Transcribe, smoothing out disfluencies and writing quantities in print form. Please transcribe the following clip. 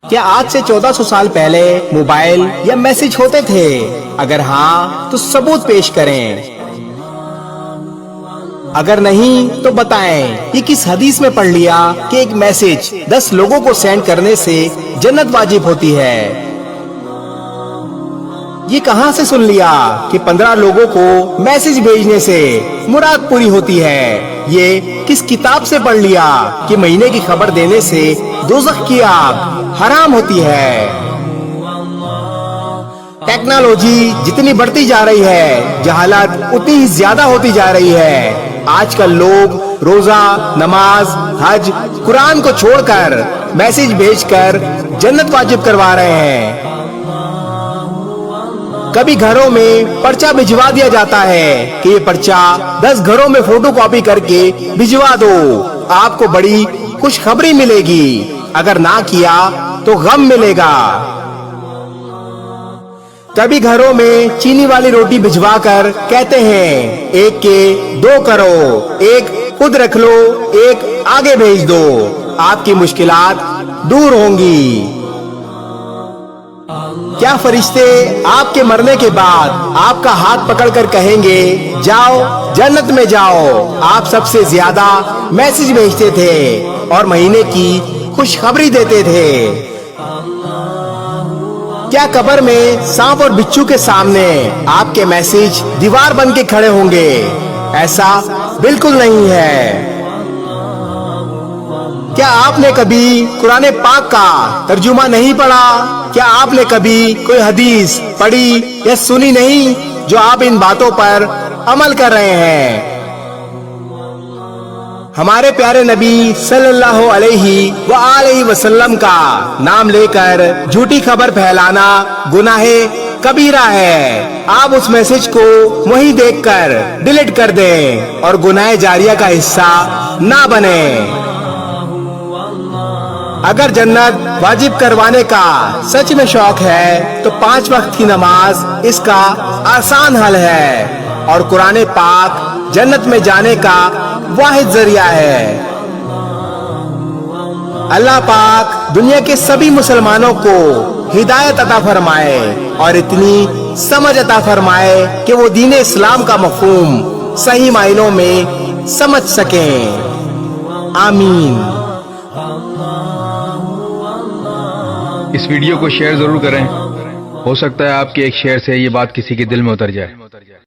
کیا آج سے 1400 سال پہلے موبائل یا میسج ہوتے تھے؟ اگر ہاں تو ثبوت پیش کریں، اگر نہیں تو بتائیں یہ کس حدیث میں پڑھ لیا کہ ایک میسج 10 لوگوں کو سینڈ کرنے سے جنت واجب ہوتی ہے؟ یہ کہاں سے سن لیا کہ 15 لوگوں کو میسج بھیجنے سے مراد پوری ہوتی ہے؟ یہ کس کتاب سے پڑھ لیا کہ مہینے کی خبر دینے سے دوزخ کی آگ حرام ہوتی ہے؟ ٹیکنالوجی جتنی بڑھتی جا رہی ہے، جہالت اتنی ہی زیادہ ہوتی جا رہی ہے۔ آج کل لوگ روزہ، نماز، حج، قرآن کو چھوڑ کر میسج بھیج کر جنت واجب کروا رہے ہیں۔ کبھی گھروں میں پرچہ بھجوا دیا جاتا ہے کہ یہ پرچہ 10 گھروں میں فوٹو کاپی کر کے بھجوا دو، آپ کو بڑی خوشخبری ملے گی، اگر نہ کیا تو غم ملے گا۔ کبھی گھروں میں چینی والی روٹی بھجوا کر کہتے ہیں ایک کے 2 کرو، ایک خود رکھ لو، ایک آگے بھیج دو، آپ کی مشکلات دور ہوں گی۔ کیا فرشتے آپ کے مرنے کے بعد آپ کا ہاتھ پکڑ کر کہیں گے جاؤ جنت میں جاؤ؟ آپ سب سے زیادہ میسج بھیجتے تھے اور مہینے کی خوشخبری دیتے تھے۔ کیا قبر میں سانپ اور بچھو کے سامنے آپ کے میسج دیوار بن کے کھڑے ہوں گے؟ ایسا بالکل نہیں ہے۔ کیا آپ نے کبھی قرآن پاک کا ترجمہ نہیں پڑھا؟ کیا آپ نے کبھی کوئی حدیث پڑھی یا سنی نہیں جو آپ ان باتوں پر عمل کر رہے ہیں؟ ہمارے پیارے نبی صلی اللہ علیہ وآلہ وسلم کا نام لے کر جھوٹی خبر پھیلانا گناہ کبیرہ ہے۔ آپ اس میسج کو وہیں دیکھ کر ڈیلیٹ کر دیں اور گناہ جاریہ کا حصہ نہ بنیں۔ اگر جنت واجب کروانے کا سچ میں شوق ہے تو 5 وقت کی نماز اس کا آسان حل ہے، اور قرآن پاک جنت میں جانے کا واحد ذریعہ ہے۔ اللہ پاک دنیا کے سبھی مسلمانوں کو ہدایت عطا فرمائے اور اتنی سمجھ عطا فرمائے کہ وہ دین اسلام کا مفہوم صحیح معنوں میں سمجھ سکیں۔ آمین۔ اس ویڈیو کو شیئر ضرور کریں، ہو سکتا ہے آپ کے ایک شیئر سے یہ بات کسی کے دل میں اتر جائے۔